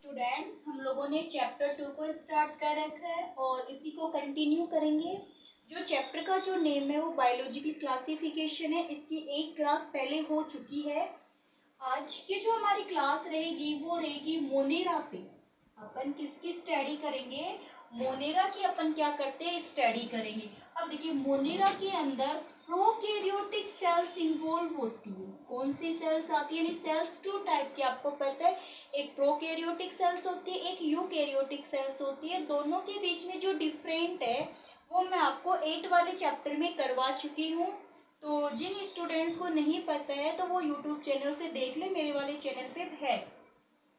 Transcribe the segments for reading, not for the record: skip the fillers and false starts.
Students, हम लोगों ने चैप्टर 2 को स्टार्ट कर रखा है और इसी को कंटिन्यू करेंगे। जो चैप्टर का जो नेम है वो बायोलॉजिकल क्लासिफिकेशन है। इसकी एक क्लास पहले हो चुकी है। आज की जो हमारी क्लास रहेगी वो रहेगी मोनेरा पे। अपन किसकी स्टडी करेंगे? मोनेरा की अपन क्या करते हैं, स्टडी करेंगे। अब देखिए, मोनेरा के अंदर प्रोकैरियोटिक सेल्स इन्वॉल्व होती है। कौन सी सेल्स आती है? यानी सेल्स टू टाइप की, आपको पता है। एक प्रोकैरियोटिक सेल्स होती है, एक यूकैरियोटिक सेल्स होती है। दोनों के बीच में जो डिफरेंट है वो मैं आपको 8 वाले चैप्टर में करवा चुकी हूँ। तो जिन स्टूडेंट्स को नहीं पता है तो वो यूट्यूब चैनल से देख ले, मेरे वाले चैनल पे है,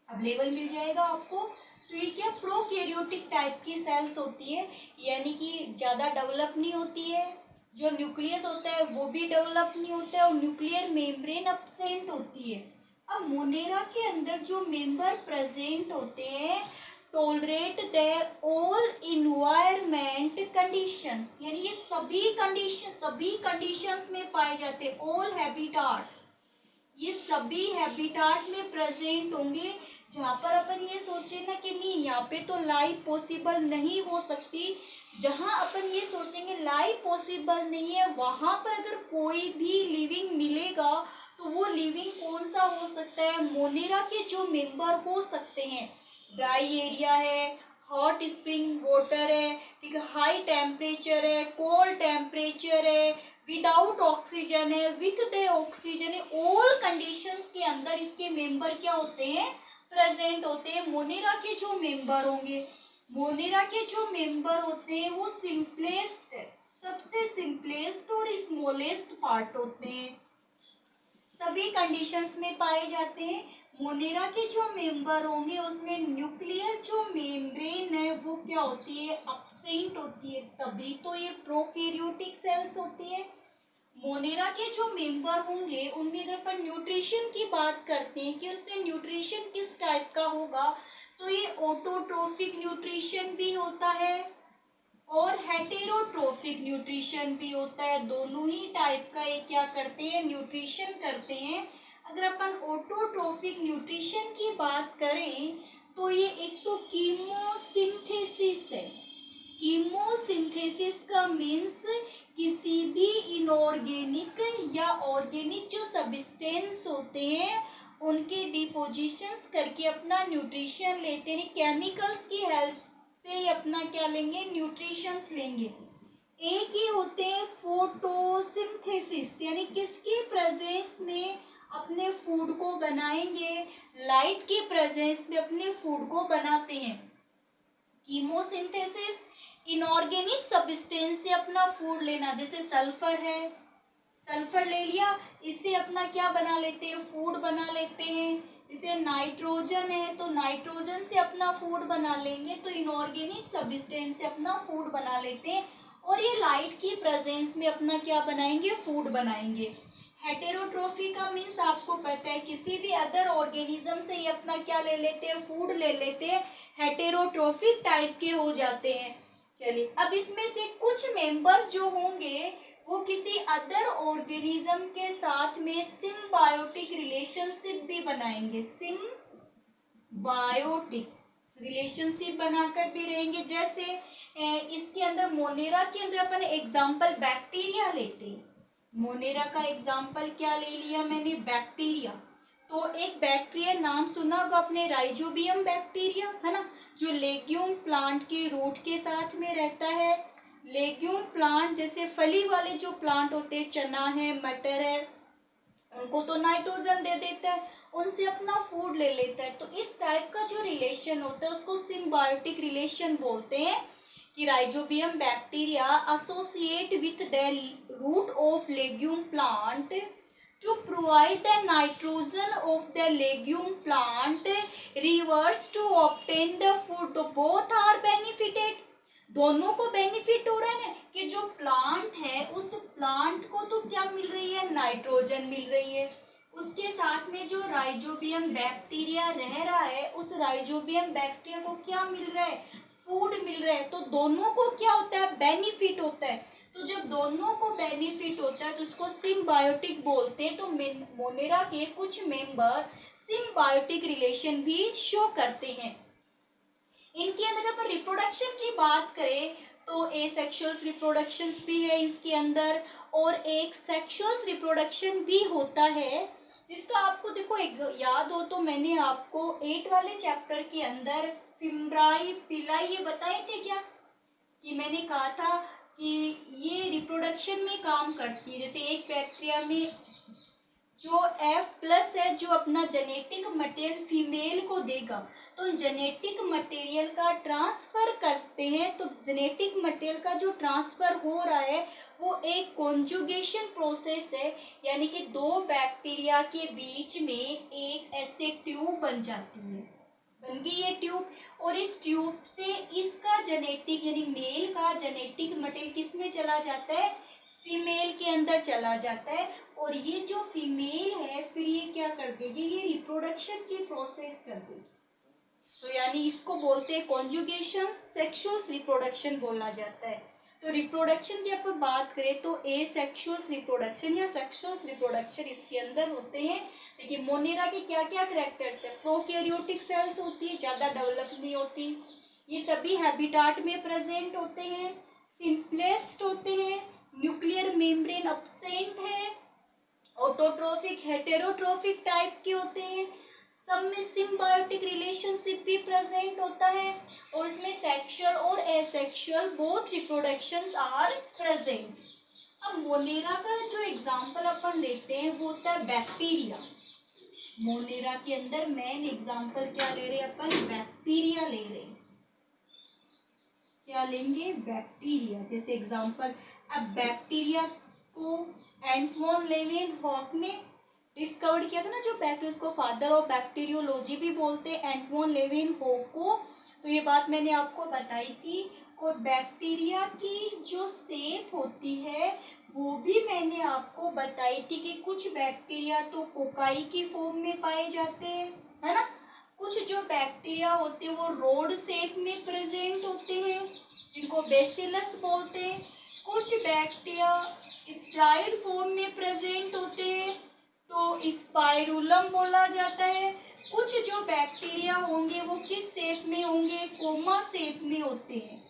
अवेलेबल मिल जाएगा आपको। तो ये क्या प्रोकैरियोटिक टाइप की सेल्स होती है, यानी कि ज़्यादा डेवलप नहीं होती है। जो न्यूक्लियस होता है वो भी डेवलप नहीं होता है और न्यूक्लियर मेम्ब्रेन अब्सेंट होती है। अब मोनेरा के अंदर जो मेंबर प्रेजेंट होते हैं tolerate the all environment conditions, यानी ये सभी कंडीशंस में पाए जाते हैं। ऑल हैबिटाट, ये सभी हैबिटाट में प्रेजेंट होंगे। जहाँ पर अपन ये सोचे ना कि नहीं यहाँ पे तो लाइफ पॉसिबल नहीं हो सकती, जहाँ अपन ये सोचेंगे लाइफ पॉसिबल नहीं है, वहां पर अगर कोई भी लिविंग मिलेगा तो वो लिविंग कौन सा हो सकता है? मोनेरा के जो मेंबर हो सकते हैं, ड्राई एरिया है, हॉट स्प्रिंग वाटर है, ठीक है, हाई टेम्परेचर है, कोल्ड टेम्परेचर है, विदाउट ऑक्सीजन है, विथ द ऑक्सीजन है। ऑल कंडीशंस के अंदर इसके मेंबर क्या होते हैं? प्रेजेंट होते हैं। मोनेरा के जो मेंबर होंगे, मोनेरा के जो मेंबर होते हैं वो सिंपलेस्ट है, सबसे सिंपलेस्ट और स्मॉलेस्ट पार्ट होते हैं, सभी कंडीशंस में पाए जाते हैं। मोनेरा के जो मेंबर होंगे उसमें न्यूक्लियर जो मेम्ब्रेन है वो क्या होती है? अब्सेंट होती है, तभी तो ये प्रोकैरियोटिक सेल्स होती है। मोनेरा के जो मेंबर होंगे उनमें अगर अपन न्यूट्रिशन की बात करते हैं कि उसमें न्यूट्रिशन किस टाइप का होगा, तो ये ऑटोट्रोफिक न्यूट्रिशन भी होता है और हेटेरोट्रोफिक न्यूट्रिशन भी होता है। दोनों ही टाइप का ये क्या करते हैं? न्यूट्रिशन करते हैं। अगर अपन ऑटोट्रोफिक न्यूट्रिशन की बात करें तो ये एक तो कीमोसिंथेसिस है। कीमोसिंथेसिस का मीन्स किसी भी इनऑर्गेनिक या ऑर्गेनिक जो सब्सटेंस होते हैं उनके डिपोजिशंस करके अपना न्यूट्रिशन लेते हैं, केमिकल्स की हेल्प से अपना क्या लेंगे? न्यूट्रिशंस लेंगे। एक ही होते हैं फोटोसिंथेसिस, यानी किसके प्रेजेंस में अपने फूड को बनाएंगे? लाइट के प्रेजेंस में अपने फूड को बनाते हैं। कीमोसिंथेसिस इनऑर्गेनिक सब्सटेंस से अपना फूड लेना, जैसे सल्फर है, सल्फर ले लिया, इससे अपना क्या बना लेते हैं? फूड बना लेते हैं। जैसे नाइट्रोजन है तो नाइट्रोजन से अपना फूड बना लेंगे, तो इनऑर्गेनिक सब्सटेंस से अपना फूड बना लेते हैं। और ये लाइट की प्रेजेंस में अपना क्या बनाएंगे? फूड बनाएंगे। हेटेरोट्रोफी का मीन्स आपको पता है, किसी भी अदर ऑर्गेनिज्म से ये अपना क्या ले लेते हैं? फूड ले लेते हैं, हेटेरोट्रोफिक टाइप के हो जाते हैं। चलिए, अब इसमें से कुछ मेंबर्स जो होंगे वो किसी अदर ऑर्गेनिज्म के साथ में सिम्बायोटिक रिलेशनशिप भी बनाएंगे, सिम्बायोटिक रिलेशनशिप बनाकर भी रहेंगे। जैसे इसके अंदर मोनेरा के अंदर अपन एग्जांपल बैक्टीरिया लेते हैं। मोनेरा का एग्जांपल क्या ले लिया मैंने? बैक्टीरिया। तो एक बैक्टीरिया नाम सुना होगा आपने, राइजोबियम बैक्टीरिया, है ना, जो लेग्यूम प्लांट के रूट के साथ में रहता है। लेग्यूम प्लांट जैसे फली वाले जो प्लांट होते हैं, चना है, मटर है, उनको तो नाइट्रोजन दे देता है, उनसे अपना फूड ले लेता है। तो इस टाइप का जो रिलेशन होता है उसको सिम्बायोटिक रिलेशन बोलते हैं। कि rhizobium bacteria associate with the root of legume plant to provide the nitrogen of the legume plant reverse to obtain the food, तो both are benefited, दोनों को बेनिफिट हो रहा है ना, कि जो प्लांट है उस प्लांट को तो क्या मिल रही है? नाइट्रोजन मिल रही है, उसके साथ में जो राइजोबियम बैक्टीरिया रह रहा है उस राइजोबियम बैक्टीरिया को क्या मिल रहा है? फूड मिल रहा है। तो दोनों को क्या होता है? बेनिफिट होता है। तो जब दोनों को बेनिफिट होता है तो उसको सिम्बायोटिक बोलते हैं। तो मोनेरा के कुछ मेंबर सिम्बायोटिक रिलेशन भी शो करते हैं। इनके अंदर अपन रिप्रोडक्शन की बात करें तो एसेक्सुअल रिप्रोडक्शन भी है इसके अंदर, और एक सेक्सुअल रिप्रोडक्शन भी होता है, जिसका आपको देखो एक याद हो तो मैंने आपको 8 वाले चैप्टर के अंदर फिम्ब्राई पिलाई ये बताए थे क्या, कि मैंने कहा था कि ये रिप्रोडक्शन में काम करती है। जैसे एक बैक्टीरिया में जो F+ है जो अपना जेनेटिक मटेरियल फीमेल को देगा, तो जेनेटिक मटेरियल का ट्रांसफर करते हैं, तो जेनेटिक मटेरियल का जो ट्रांसफर हो रहा है वो एक कॉन्जुगेशन प्रोसेस है, यानी कि दो बैक्टीरिया के बीच में एक ऐसे ट्यूब बन जाती है, बन गई ये ट्यूब, और इस ट्यूब से इसका जेनेटिक यानी मेल का जेनेटिक मटेरियल किस में चला जाता है, फीमेल के अंदर चला जाता है, और ये जो फीमेल है फिर ये क्या कर देगी, ये रिप्रोडक्शन की प्रोसेस कर देगी। तो यानी इसको बोलते हैं कॉन्जुगेशन, सेक्सुअल रिप्रोडक्शन बोला जाता है। तो रिप्रोडक्शन की अपन बात करें तो एसेक्सुअल रिप्रोडक्शन या सेक्सुअल रिप्रोडक्शन इसके अंदर होते हैं। देखिए मोनेरा के क्या क्या कैरेक्टर्स है, प्रोकैरियोटिक सेल्स होती है, ज्यादा डेवलप नहीं होती, ये सभी हैबिटाट में प्रेजेंट होते हैं, सिंपलेस्ट होते हैं, न्यूक्लियर मेम्ब्रेन अब्सेंट है, ऑटोट्रोफिक हेटेरोट्रोफिक टाइप के होते हैं, सब में सिम्बायोटिक रिलेशनशिप भी प्रेजेंट होता है, और इसमें सेक्सुअल और asexual both reproductions are present. अब मोनेरा का जो एग्जांपल अपन लेते हैं वो होता है बैक्टीरिया। मोनेरा के अंदर मेन एग्जांपल क्या ले रहे हैं अपन, बैक्टीरिया ले रहे हैं, क्या लेंगे, बैक्टीरिया। जैसे एग्जांपल, अब बैक्टीरिया को एंटोन लेवेनहॉक ने डिस्कवर किया था ना, जो बैक्टीरिया को फादर ऑफ बैक्टीरियोलॉजी भी बोलते हैं एंटोन लेवेनहॉक को, तो ये बात मैंने आपको बताई थी। और बैक्टीरिया की जो शेप होती है वो भी मैंने आपको बताई थी कि कुछ बैक्टीरिया तो कोकाई की फॉर्म में पाए जाते हैं, है ना, कुछ जो बैक्टीरिया होते हैं वो रोड शेप में प्रेजेंट होते हैं जिनको बेसिलस बोलते हैं, कुछ बैक्टीरिया स्ट्राइड फॉर्म में प्रेजेंट होते हैं तो स्पाइरुलम बोला जाता है, कुछ जो बैक्टीरिया होंगे वो किस शेप में होंगे, कोमा शेप में होते हैं।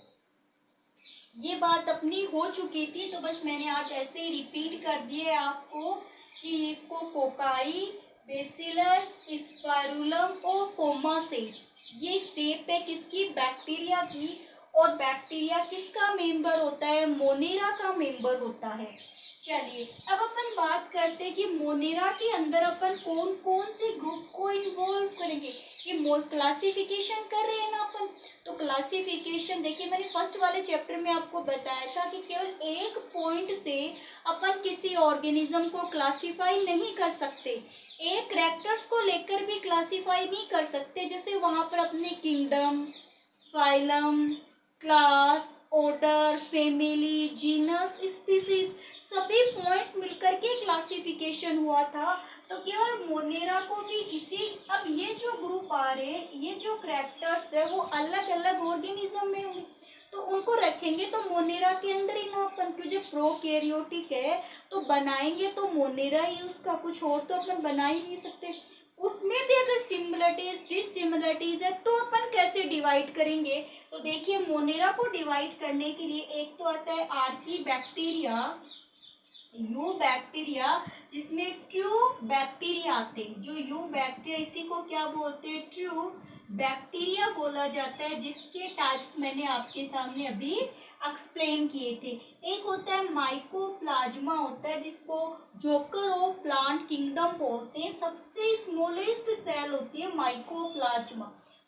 ये बात अपनी हो चुकी थी तो बस मैंने आज ऐसे ही रिपीट कर दिए आपको कि कोकाई, बेसिलस, स्पाइरुलम और कोमा शेप ये शेप है किसकी, बैक्टीरिया की, और बैक्टीरिया किसका मेंबर होता है, मोनेरा का मेंबर होता है। चलिए अब अपन बात करते हैं कि मोनेरा के अंदर अपन कौन कौन से ग्रुप को इन्वॉल्व करेंगे, ये क्लासिफिकेशन कर रहे हैं ना अपन, तो क्लासिफिकेशन देखिए मैंने फर्स्ट वाले चैप्टर में आपको बताया था कि केवल एक पॉइंट से अपन किसी ऑर्गेनिज्म को क्लासिफाई नहीं कर सकते, एक कैरेक्टर्स को लेकर भी क्लासिफाई नहीं कर सकते, जैसे वहां पर अपने kingdom, phylum, class, order, family, genus, species सभी पॉइंट्स मिलकर के क्लासिफिकेशन हुआ था, तो केवल मोनेरा को भी इसी, अब ये जो ग्रुप आ रहे हैं ये जो कैरेक्टर्स है वो अलग अलग ऑर्गेनिज्म में होंगे तो उनको रखेंगे तो मोनेरा के अंदर ही ना अपन, क्योंकि प्रोकैरियोटिक है तो बनाएंगे तो मोनेरा ही उसका, कुछ और तो अपन बना ही नहीं सकते। उसमें भी अगर सिमिलरिटीज डिससिमिलरिटीज है तो अपन कैसे डिवाइड करेंगे, तो देखिए मोनेरा को डिवाइड करने के लिए एक तो आता है आर्कीबैक्टीरिया, यू बैक्टीरिया, जिसमें ट्रू बैक्टीरिया आते हैं, जो यू बैक्टीरिया इसी को क्या बोलते हैं, ट्रू बैक्टीरिया बोला जाता है, जिसके टाइप्स मैंने आपके सामने अभी एक्सप्लेन किए थे। एक होता है माइकोप्लाज्मा होता है जिसको जोकर ऑफ प्लांट किंगडम बोलते हैं, सबसे स्मॉलेस्ट सेल होती है माइकोप्लाज्मा,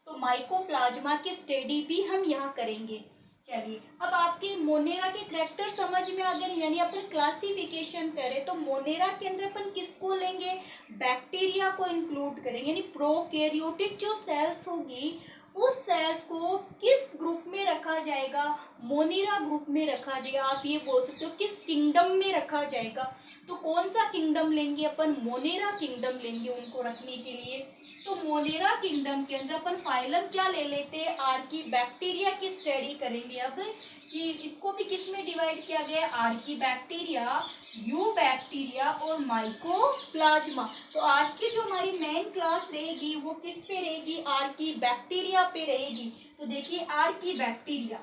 तो माइकोप्लाज्मा की स्टडी भी हम यहाँ करेंगे। चलिए अब आपके मोनेरा के कैरेक्टर समझ में आ गए, यानी अपन क्लासिफिकेशन करें तो मोनेरा के अंदर अपन किसको लेंगे, बैक्टीरिया को इंक्लूड करेंगे, यानी प्रोकैरियोटिक जो सेल्स होगी उस सेल्स को किस ग्रुप में रखा जाएगा, मोनेरा ग्रुप में रखा जाएगा। आप ये बोल सकते हो किस किंगडम में रखा जाएगा, तो कौन सा किंगडम लेंगे अपन, मोनेरा किंगडम लेंगे उनको रखने के लिए। तो मोनेरा किंगडम के अंदर अपन फाइलम क्या ले लेते हैं, आर्की बैक्टीरिया की स्टडी करेंगे अब, कि इसको भी किस में डिवाइड किया गया है, आर्की बैक्टीरिया, यू बैक्टीरिया और माइकोप्लाज्मा। तो आज की जो हमारी मेन क्लास रहेगी वो किस पे रहेगी, आर्की बैक्टीरिया पे रहेगी। तो देखिए आर्की बैक्टीरिया,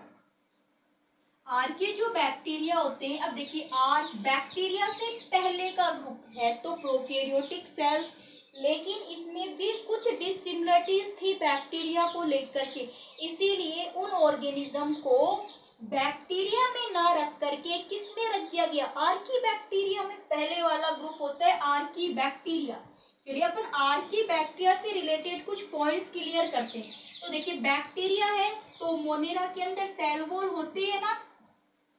आर के जो बैक्टीरिया होते हैं, अब देखिए आर बैक्टीरिया से पहले का ग्रुप है तो प्रोकैरियोटिक सेल्स, लेकिन इसमें भी कुछ डिसिमिलरिटीज थी बैक्टीरिया को लेकर के, इसीलिए उन ऑर्गेनिज्म को बैक्टीरिया में ना रख करके किस में रख दिया गया, आर्की बैक्टीरिया में। पहले वाला ग्रुप होता है आर्की बैक्टीरिया। चलिए अपन आर्की बैक्टीरिया से रिलेटेड कुछ पॉइंट्स क्लियर करते हैं। तो देखिए बैक्टीरिया है तो मोनेरा के अंदर सेल वॉल होती है ना,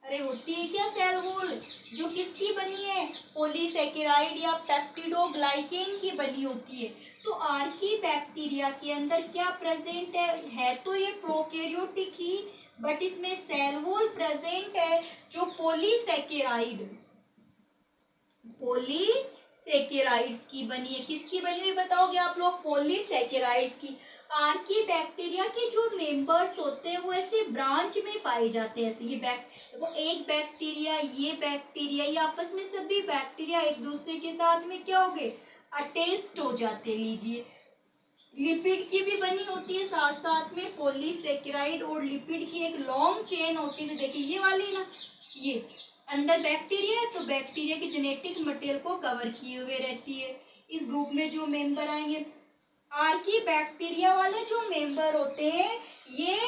अरे होती है क्या सेल वॉल, जो किसकी बनी है, पॉलीसेकेराइड या पेप्टिडोग्लाइकेन की बनी होती है। तो आर्की बैक्टीरिया के अंदर क्या प्रेजेंट है तो ये प्रोकैरियोटिक ही, बट इसमें सेल वॉल प्रेजेंट है जो पॉलीसेकेराइड, पॉलीसेकेराइड्स की बनी है। किसकी बनी हुई बताओगे आप लोग, पॉलीसेकेराइड्स की। आर्की बैक्टीरिया के जो मेंबर्स होते हैं वो ऐसे ब्रांच में पाए जाते हैं, ऐसे ये देखो एक बैक्टीरिया, ये आपस में सभी बैक्टीरिया एक दूसरे के साथ में क्या हो गए, अटैच्ड हो जाते। लीजिए लिपिड की भी बनी होती है साथ साथ में, पॉलीसेकेराइड और लिपिड की एक लॉन्ग चेन होती है। तो देखिए ये वाली ना, ये अंदर बैक्टीरिया है तो बैक्टीरिया के जेनेटिक मटेरियल को कवर किए हुए रहती है। इस ग्रुप में जो मेंबर आएंगे, आर्की बैक्टीरिया वाले जो मेंबर होते हैं ये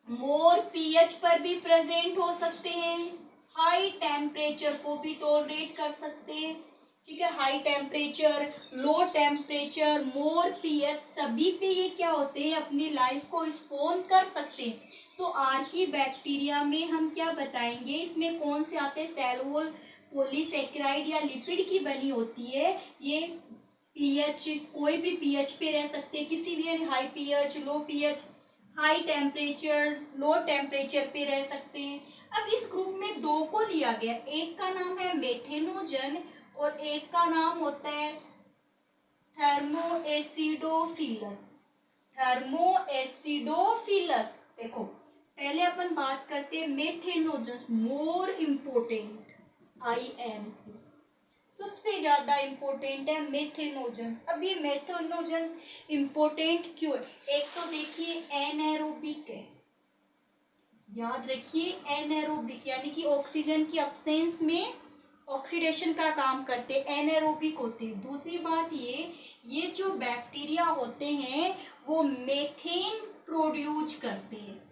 मोर पीएच पर भी प्रेजेंट हो सकते हैं, हाई टेम्परेचर को भी टॉलरेट कर सकते हैं, ठीक है। हाई टेम्परेचर, लो टेम्परेचर, मोर पीएच सभी पे ये क्या होते हैं, अपनी लाइफ को स्पॉन कर सकते हैं। तो आर्की बैक्टीरिया में हम क्या बताएंगे, इसमें कौन से आते हैं, सेल वॉल पॉलीसेकेराइड या लिपिड की बनी होती है। ये पीएच कोई भी पीएच पे रह सकते हैं, किसी भी high pH, low pH, high temperature, low temperature पे रह सकते हैं। अब इस ग्रुप में दो को लिया गया, एक का नाम है मेथेनोजन और एक का नाम होता है थर्मोएसिडोफिलस, थर्मोएसिडोफिलस। देखो पहले अपन बात करते हैं मेथेनोजन, मोर इम्पोर्टेंट, IM सबसे ज्यादा इम्पोर्टेंट है मेथेनोजन। अब ये मेथेनोजन इम्पोर्टेंट क्यों है, एक तो देखिए एनारोबिक है, याद रखिए एनारोबिक यानी कि ऑक्सीजन की अब्सेंस में ऑक्सीडेशन का काम करते हैं, एनारोबिक होते हैं। दूसरी बात ये जो बैक्टीरिया होते हैं वो मेथेन प्रोड्यूस करते हैं,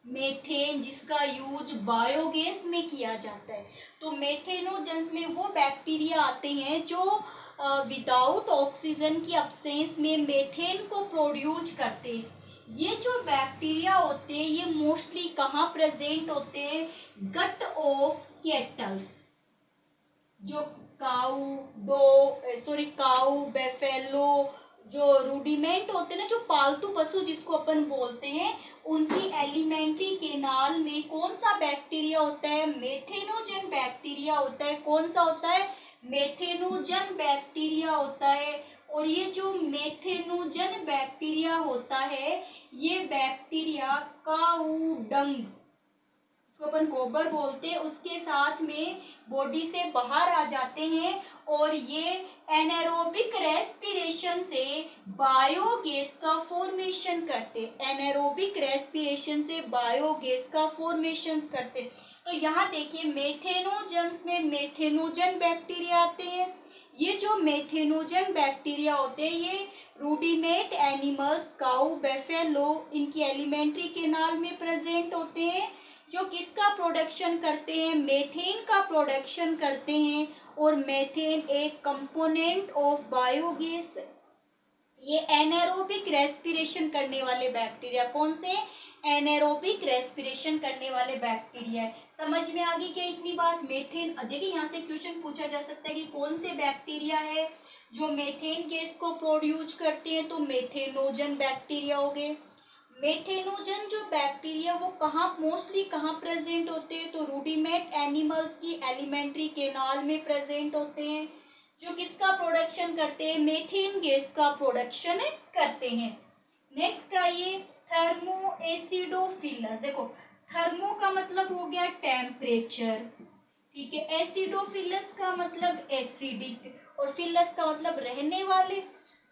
मेथेन जिसका यूज बायोगैस में किया जाता है। तो मेथेनोजन्स में वो बैक्टीरिया आते हैं जो विदाउट ऑक्सीजन की अब्सेंस में मेथेन को प्रोड्यूस करते हैं। ये जो बैक्टीरिया होते हैं ये मोस्टली कहाँ प्रेजेंट होते हैं, गट ऑफ कैटल्स, जो काऊ बेफेलो जो रूडिमेंट होते हैं ना, जो पालतू पशु जिसको अपन बोलते हैं, उनकी एलिमेंट्री केनाल में कौन सा बैक्टीरिया होता है, मेथेनोजन बैक्टीरिया होता है। कौन सा होता है, मेथेनोजन बैक्टीरिया होता है। और ये जो मेथेनोजन बैक्टीरिया होता है ये बैक्टीरिया काऊ डंग, इसको अपन गोबर बोलते हैं, उसके साथ में बॉडी से बाहर आ जाते हैं और ये एनारोबिक रेस्पिरेशन से बायोगैस का फॉर्मेशन करते, एनारोबिक रेस्पिरेशन से बायोगैस का फॉर्मेशन करते। तो यहाँ देखिए मेथेनोजन में मेथेनोजन बैक्टीरिया आते हैं। ये जो मेथेनोजन बैक्टीरिया होते हैं ये रूडिमेट एनिमल्स, काऊ बेफेलो, इनकी एलिमेंट्री केनाल में प्रेजेंट होते हैं, जो किसका प्रोडक्शन करते हैं, मेथेन का प्रोडक्शन करते हैं। और मेथेन एक कंपोनेंट ऑफ बायोगैस, ये एनारोबिक रेस्पिरेशन करने वाले बैक्टीरिया, कौन से, एनारोबिक रेस्पिरेशन करने वाले बैक्टीरिया है। समझ में आ गई क्या इतनी बात। मेथेन, देखिए यहाँ से क्वेश्चन पूछा जा सकता है कि कौन से बैक्टीरिया है जो मेथेन गैस को प्रोड्यूस करते हैं, तो मेथेनोजन बैक्टीरिया हो गए। मेथेनोजन जो बैक्टीरिया वो कहाँ मोस्टली कहाँ प्रेजेंट होते हैं, तो रूडिमेट एनिमल्स की एलिमेंट्री केनाल में प्रेजेंट होते हैं। जो किसका प्रोडक्शन करते हैं, मीथेन गैस का प्रोडक्शन करते हैं। नेक्स्ट आइए थर्मो एसिडोफिलस। देखो थर्मो का मतलब हो गया टेम्परेचर, ठीक है, एसिडोफिलस का मतलब एसिडिक और फिलस का मतलब रहने वाले।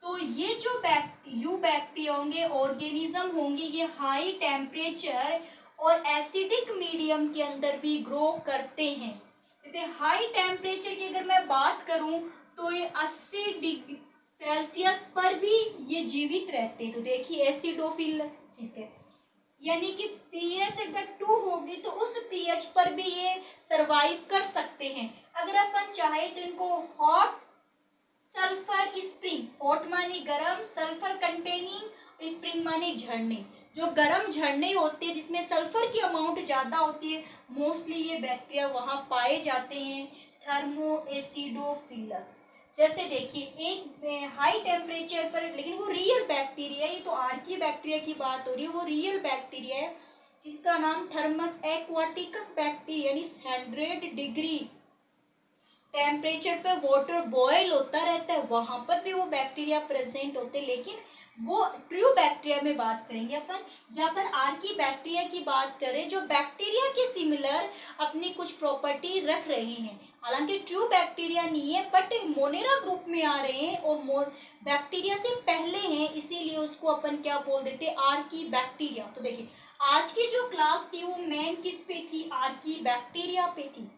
तो ये जो बैक्टीरिया होंगे, ऑर्गेनिज्म होंगे, ये हाई टेम्परेचर और एसिडिक मीडियम के अंदर भी ग्रो करते हैं। जैसे हाई टेम्परेचर की अगर मैं बात करूं तो ये 80 डिग्री सेल्सियस पर भी ये जीवित रहते हैं। तो देखिए एसिडोफिलस, ठीक है, यानी कि पीएच अगर 2 होगी तो उस पीएच पर भी ये सरवाइव कर सकते हैं। अगर अपन चाहे तो इनको हॉट सल्फर स्प्रिंग, हॉट माने गरम, सल्फर कंटेनिंग, स्प्रिंग माने झरने, जो गरम झरने होते हैं जिसमें सल्फर की अमाउंट ज्यादा होती है, मोस्टली ये बैक्टीरिया वहां पाए जाते हैं, थर्मो एसिडोफिलस। जैसे देखिए एक हाई टेम्परेचर पर, लेकिन वो रियल बैक्टीरिया, ये तो आर्की बैक्टीरिया की बात हो रही है, वो रियल बैक्टीरिया है जिसका नाम थर्मस एक्वाटिकस बैक्टीरिया, यानी 100 डिग्री टेम्परेचर पे वाटर बॉयल होता रहता है, वहां पर भी वो बैक्टीरिया प्रेजेंट होते हैं। लेकिन वो ट्रू बैक्टीरिया में बात करेंगे अपन, यहाँ पर आर्की बैक्टीरिया की बात करें जो बैक्टीरिया के सिमिलर अपनी कुछ प्रॉपर्टी रख रहे हैं, हालांकि ट्रू बैक्टीरिया नहीं है बट मोनेरा ग्रुप में आ रहे हैं और बैक्टीरिया से पहले हैं, इसीलिए उसको अपन क्या बोल देते हैं, आर्की बैक्टीरिया। तो देखिए आज की जो क्लास थी वो मेन किस पे थी, आर्की बैक्टीरिया पे थी।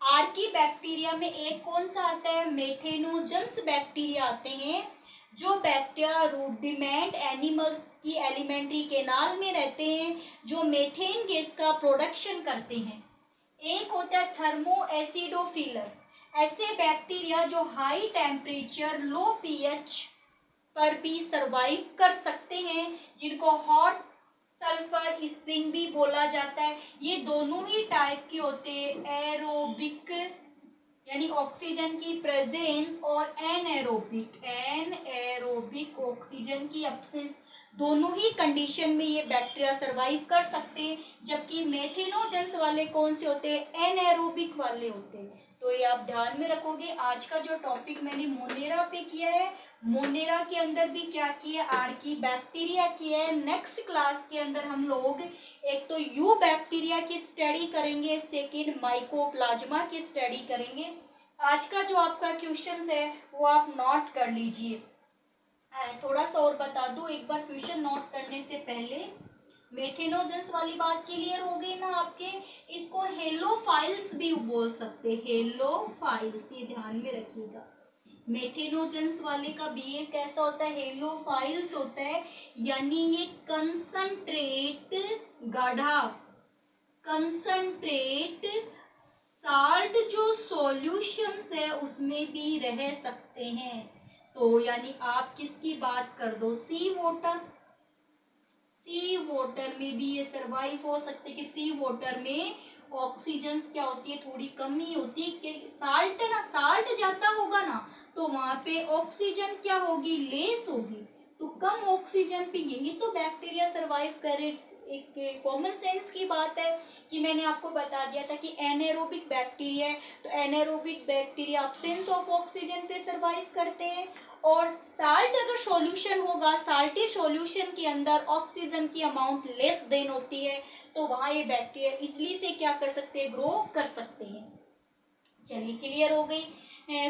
आर्की बैक्टीरिया में एक कौन सा आता है, मेथेनोजन्स बैक्टीरिया आते हैं, जो बैक्टीरिया रूडिमेंट एनिमल्स की एलिमेंट्री केनाल में रहते हैं, जो मेथेन गैस का प्रोडक्शन करते हैं। एक होता है थर्मो एसिडोफिलस, ऐसे बैक्टीरिया जो हाई टेम्परेचर लो पीएच पर भी सरवाइव कर सकते हैं, जिनको हॉट सल्फर स्प्रिंग भी बोला जाता है। ये दोनों ही टाइप के होते हैं, एरोबिक यानी ऑक्सीजन की प्रेजेंस और एनएरोबिक ऑक्सीजन की एब्सेंस, दोनों ही कंडीशन में ये बैक्टीरिया सरवाइव कर सकते हैं। जबकि मेथेनोजेंस वाले कौन से होते हैं, एनएरोबिक वाले होते हैं। तो ये आप ध्यान में रखोगे। आज का जो टॉपिक मैंने मोनेरा पे किया है, मोनेरा के अंदर भी क्या किया, आर्की बैक्टीरिया किया है। नेक्स्ट क्लास के अंदर हम लोग एक तो यू बैक्टीरिया की स्टडी करेंगे, सेकेंड माइकोप्लाज्मा की स्टडी करेंगे। आज का जो आपका क्वेश्चन है वो आप नोट कर लीजिए। थोड़ा सा और बता दूं एक बार क्वेश्चन नोट करने से पहले, मेथेनोजेंस वाली बात क्लियर हो गई ना आपके, इसको हेलोफाइल्स भी बोल सकते हैं, हेलोफाइल्स, ये ध्यान में रखिएगा। मेथेनोजेंस वाले का बिहेव कैसा होता है, हेलोफाइल्स होता है, यानी ये कंसंट्रेट गाढ़ा, कंसंट्रेट साल्ट जो सॉल्यूशंस है उसमें भी रह सकते हैं। तो यानी आप किसकी बात कर दो, सी वाटर, सी वाटर में भी ये सरवाइव हो सकते कि सी वाटर में ऑक्सीजन क्या होती है, थोड़ी कमी होती है, कि साल्ट ना, साल्ट ज्यादा होगा ना तो वहां पे ऑक्सीजन क्या होगी, लेस होगी, तो कम ऑक्सीजन पे यही तो बैक्टीरिया सरवाइव करे। एक कॉमन सेंस की बात है कि मैंने आपको बता दिया था कि एनाएरोबिक बैक्टीरिया है, तो एनाएरोबिक बैक्टीरिया अब्सेंस ऑफ ऑक्सीजन पे सरवाइव करते हैं। और साल्ट अगर सॉल्यूशन होगा, साल्टी सॉल्यूशन के अंदर ऑक्सीजन की अमाउंट लेस देन होती है, तो वहां ये बैक्टीरिया इजली से क्या कर सकते हैं, ग्रो कर सकते हैं। चलिए क्लियर हो गई।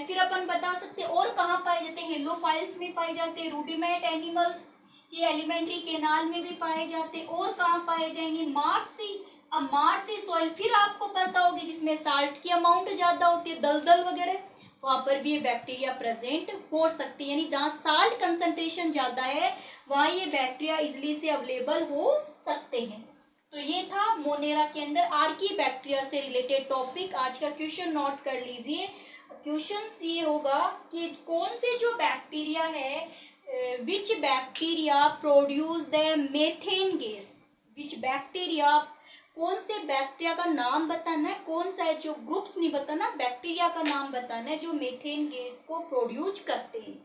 फिर अपन बता सकते हैं और कहाँ पाए जाते हैं, हेलोफाइल्स में पाए जाते हैं, रूडिमेंट एनिमल्स की एलिमेंट्री केनाल में भी पाए जाते हैं, और कहाँ पाए जाएंगे, मार्स सी, अब मार्स सी सॉइल फिर आपको पता होगी जिसमें साल्ट की अमाउंट ज्यादा होती है, दलदल वगैरह, वहां पर भी ये बैक्टीरिया प्रेजेंट हो सकती है, यानी जहाँ साल्ट कंसंट्रेशन ज्यादा है वहां ये बैक्टीरिया इजिली से अवेलेबल हो सकते हैं। तो ये था मोनेरा के अंदर आर्की बैक्टीरिया से रिलेटेड टॉपिक। आज का क्वेश्चन नोट कर लीजिए। क्वेश्चन ये होगा कि कौन से जो बैक्टीरिया है, विच bacteria produce the methane gas, which bacteria, कौन से बैक्टीरिया का नाम बताना है, कौन सा है, जो ग्रुप्स नहीं बताना, बैक्टीरिया का नाम बताना है जो मेथेन गैस को प्रोड्यूस करते हैं।